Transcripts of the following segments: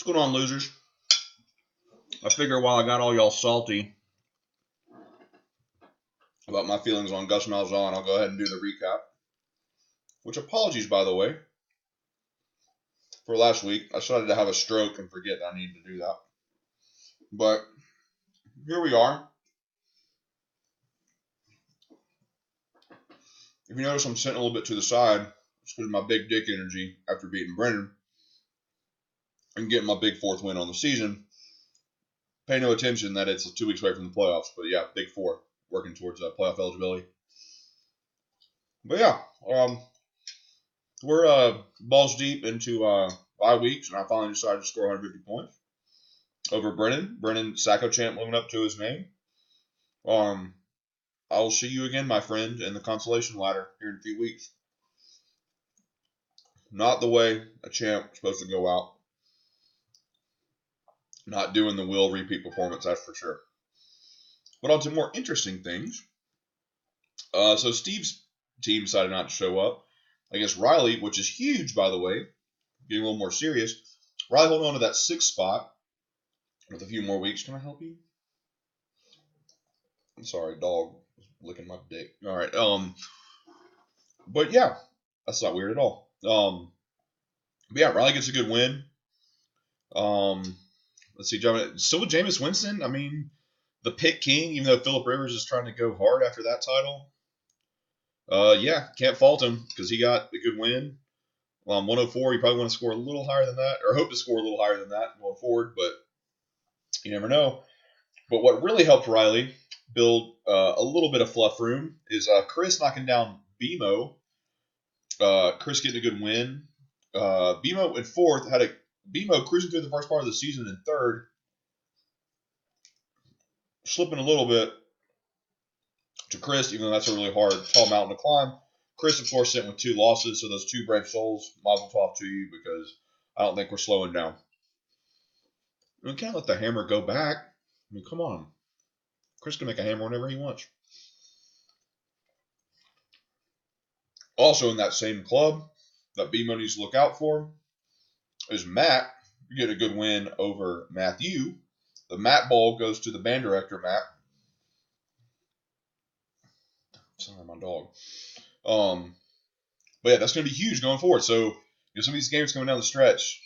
What's going on, losers? I figure while I got all y'all salty about my feelings on Gus Malzahn, I'll go ahead and do the recap. Which, apologies, by the way, for last week. I started to have a stroke and forget that I needed to do that. But here we are. If you notice, I'm sitting a little bit to the side. It's because of my big dick energy after beating Brennan and getting my big fourth win on the season. Pay no attention that it's 2 weeks away from the playoffs. But yeah, big four, working towards playoff eligibility. But yeah, we're balls deep into bye weeks, and I finally decided to score 150 points over Brennan. Brennan, Sacco Champ, living up to his name. I will see you again, my friend, in the consolation ladder here in a few weeks. Not the way a champ is supposed to go out. Not doing the Will repeat performance, that's for sure. But on to more interesting things. So Steve's team decided not to show up. I guess Riley, which is huge, by the way, getting a little more serious. Riley holding on to that 6th spot with a few more weeks. Can I help you? I'm sorry, dog was licking my dick. All right. But yeah, that's not weird at all. But yeah, Riley gets a good win. Let's see, still with Jameis Winston. I mean, the pick king, even though Phillip Rivers is trying to go hard after that title. Yeah, can't fault him because he got a good win. 104, you probably want to score a little higher than that, or hope to score a little higher than that going forward, but you never know. But what really helped Riley build a little bit of fluff room is Chris knocking down BMO. Chris getting a good win. BMO in 4th, had a BMO cruising through the first part of the season in 3rd. Slipping a little bit to Chris, even though that's a really hard, tall mountain to climb. Chris, of course, sitting with 2 losses, so those 2 brave souls, mazel tov to you, because I don't think we're slowing down. We can't let the hammer go back. I mean, come on. Chris can make a hammer whenever he wants. Also in that same club that BMO needs to look out for is Matt. You get a good win over Matthew. The Matt ball goes to the band director, Matt. Sorry, my dog. But yeah, that's going to be huge going forward. So, some of these games coming down the stretch,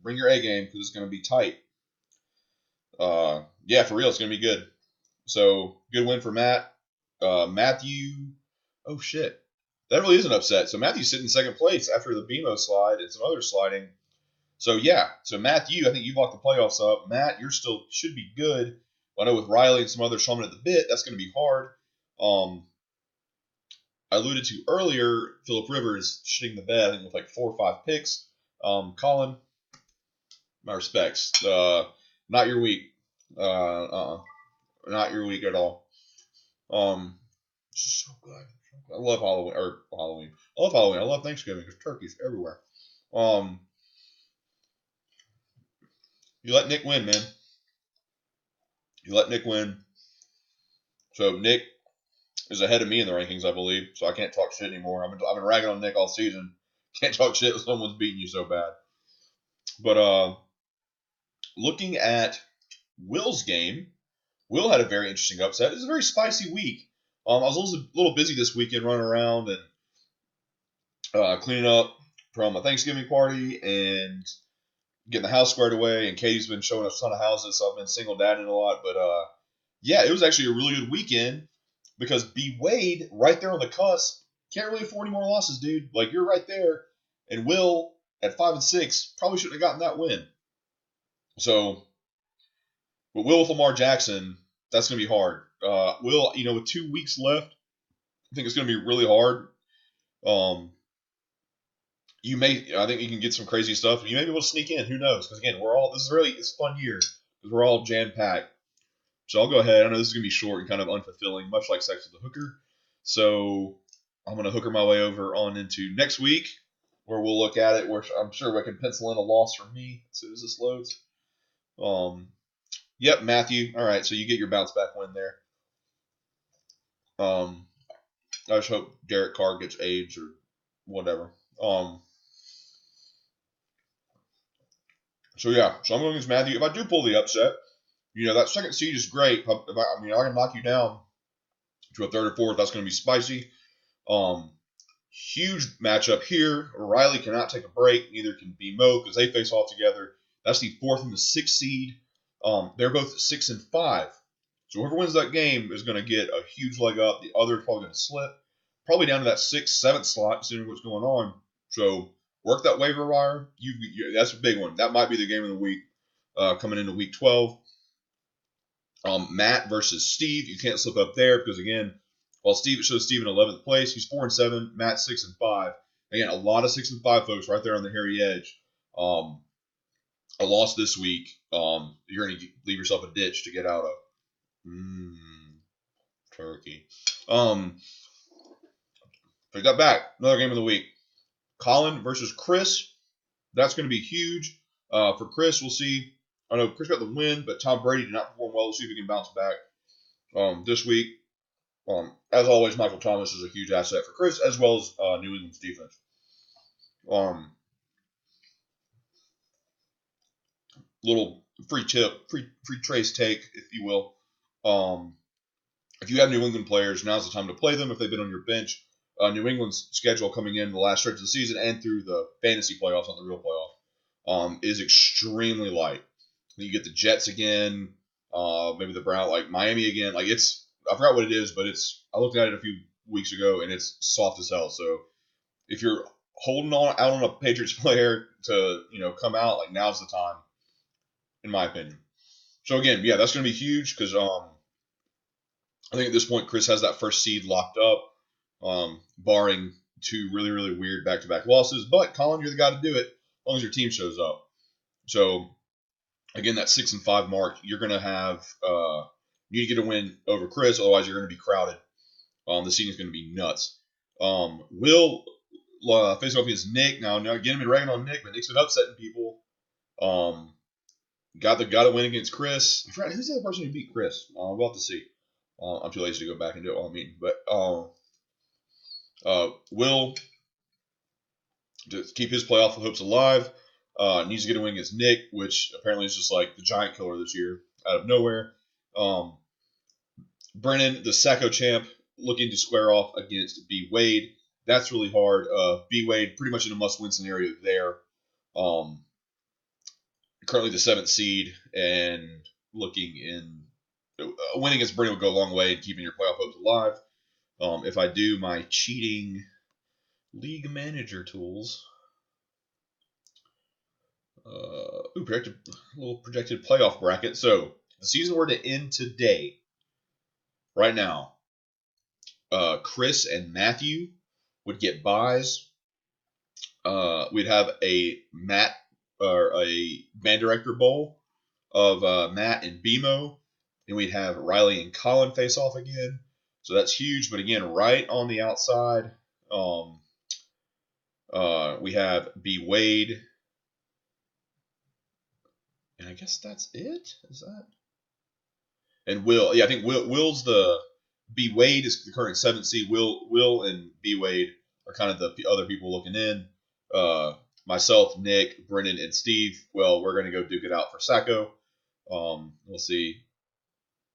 bring your A game because it's going to be tight. Yeah, for real, it's going to be good. So, good win for Matt. Matthew, oh shit. That really is an upset. So, Matthew's sitting in 2nd place after the BMO slide and some other sliding. So, yeah. So, Matthew, I think you locked the playoffs up. Matt, you're still should be good. I know with Riley and some others showing at the bit, that's going to be hard. I alluded to earlier, Phillip Rivers shitting the bed, I think, with like 4 or 5 picks. Colin, my respects. Not your week. Not your week at all. It's so good. I love Halloween. I love Halloween. I love Thanksgiving. There's turkeys everywhere. You let Nick win, man. You let Nick win. So Nick is ahead of me in the rankings, I believe. So I can't talk shit anymore. I've been ragging on Nick all season. Can't talk shit when someone's beating you so bad. But looking at Will's game, Will had a very interesting upset. It was a very spicy week. I was a little busy this weekend running around and cleaning up from a Thanksgiving party and getting the house squared away. And Katie's been showing us a ton of houses, so I've been single dadding a lot. But yeah, it was actually a really good weekend because B Wade right there on the cusp can't really afford any more losses, dude. Like, you're right there. And Will at 5 and 6 probably shouldn't have gotten that win. So, but Will with Lamar Jackson, that's going to be hard. Will, with 2 weeks left, I think it's going to be really hard. I think you can get some crazy stuff. You may be able to sneak in. Who knows? Because again, it's a fun year because we're all jam packed. So I'll go ahead. I know this is going to be short and kind of unfulfilling, much like Sex with a Hooker. So I'm going to hooker my way over on into next week where we'll look at it, where I'm sure I can pencil in a loss for me as soon as this loads. Yep, Matthew. All right, so you get your bounce back win there. I just hope Derek Carr gets AIDS or whatever. So yeah, so I'm going against Matthew. If I do pull the upset, that second seed is great. I can knock you down to a third or fourth. That's going to be spicy. Huge matchup here. Riley cannot take a break. Neither can BMO because they face off together. That's the 4th and the 6th seed. They're both 6 and 5. So whoever wins that game is going to get a huge leg up. The other is probably going to slip, probably down to that 6th, 7th slot, considering what's going on. So work that waiver wire. That's a big one. That might be the game of the week coming into week 12. Matt versus Steve. You can't slip up there because, again, while it shows Steve in 11th place, he's 4 and 7. Matt 6 and 5. Again, a lot of 6 and 5 folks right there on the hairy edge. A loss this week, you're going to leave yourself a ditch to get out of. Turkey. Pick that back. Another game of the week. Colin versus Chris. That's going to be huge. For Chris, we'll see. I know Chris got the win, but Tom Brady did not perform well. We'll see if he can bounce back this week. As always, Michael Thomas is a huge asset for Chris, as well as New England's defense. Little free tip, free Trace take, if you will. If you have New England players, now's the time to play them if they've been on your bench. New England's schedule coming in the last stretch of the season and through the fantasy playoffs, not the real playoff, is extremely light. You get the Jets again, maybe the Browns, like Miami again. Like I forgot what it is, but I looked at it a few weeks ago and it's soft as hell. So if you're holding out on a Patriots player to come out, like now's the time, in my opinion. So again, yeah, that's going to be huge because I think at this point Chris has that first seed locked up, barring 2 really, really weird back-to-back losses. But Colin, you're the guy to do it as long as your team shows up. So again, that 6 and 5 mark, you're going to have you need to get a win over Chris, otherwise you're going to be crowded. The season is going to be nuts. Will face off against Nick. Now again, I've been ragging on Nick, but Nick's been upsetting people. Got a win against Chris. I forgot who's the other person who beat Chris. We'll have to see. I'm too lazy to go back and do it while I'm eating. But Will, to keep his playoff hopes alive, needs to get a win against Nick, which apparently is just like the giant killer this year out of nowhere. Brennan, the Sacco champ, looking to square off against B. Wade. That's really hard. B. Wade pretty much in a must-win scenario there. Currently the 7th seed and looking in a win against Brennan would go a long way in keeping your playoff hopes alive. If I do my cheating league manager tools, projected playoff bracket. So if the season were to end today, right now, Chris and Matthew would get buys. We'd have a Matt or a band director bowl of Matt and BMO, and we'd have Riley and Colin face off again. So that's huge. But again, right on the outside, we have B. Wade. And I guess that's it. Is that? And Will. Yeah, I think Will's the B. Wade is the current 7th seed. Will and B. Wade are kind of the other people looking in. Myself, Nick, Brennan, and Steve. Well, we're going to go duke it out for Sacco. We'll see.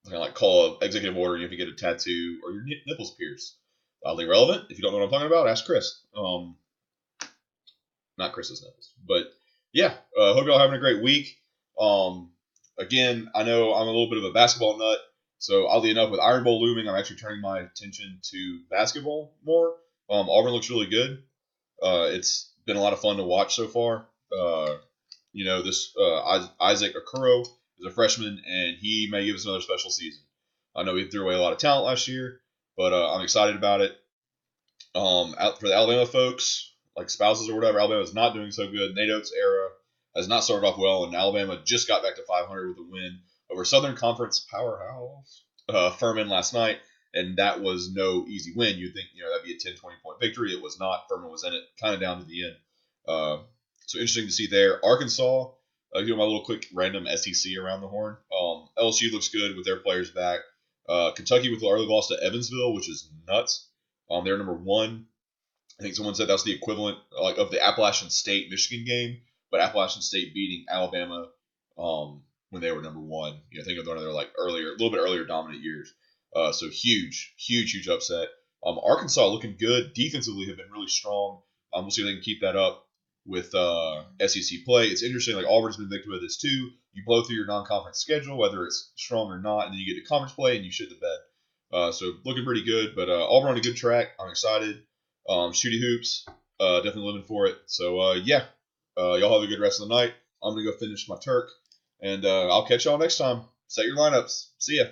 Kind of like call an executive order if you get a tattoo or your nipples pierced. Oddly relevant. If you don't know what I'm talking about, ask Chris. Not Chris's nipples, but yeah. Hope y'all having a great week. Again, I know I'm a little bit of a basketball nut, so oddly enough, with Iron Bowl looming, I'm actually turning my attention to basketball more. Auburn looks really good. It's been a lot of fun to watch so far. This Isaac Okoro is a freshman, and he may give us another special season. I know we threw away a lot of talent last year, but I'm excited about it. Out for the Alabama folks, like spouses or whatever, Alabama's not doing so good. Nate Oates' era has not started off well, and Alabama just got back to 500 with a win over Southern Conference powerhouse Furman last night, and that was no easy win. You'd think that'd be a 10, 20-point victory. It was not. Furman was in it kind of down to the end. So interesting to see there. Arkansas, my little quick random SEC around the horn. LSU looks good with their players back. Kentucky with the early loss to Evansville, which is nuts. They're number 1. I think someone said that's the equivalent of the Appalachian State Michigan game, but Appalachian State beating Alabama when they were number one. Think of one of their like a little bit earlier dominant years. So huge upset. Arkansas looking good defensively, have been really strong. We'll see if they can keep that up with SEC play. It's interesting. Like Auburn's been victim of this too. You blow through your non-conference schedule, whether it's strong or not, and then you get to conference play and you shit the bed. So looking pretty good. But Auburn on a good track. I'm excited. Shooty hoops, definitely living for it. So yeah, y'all have a good rest of the night. I'm gonna go finish my Turk, and I'll catch y'all next time. Set your lineups. See ya.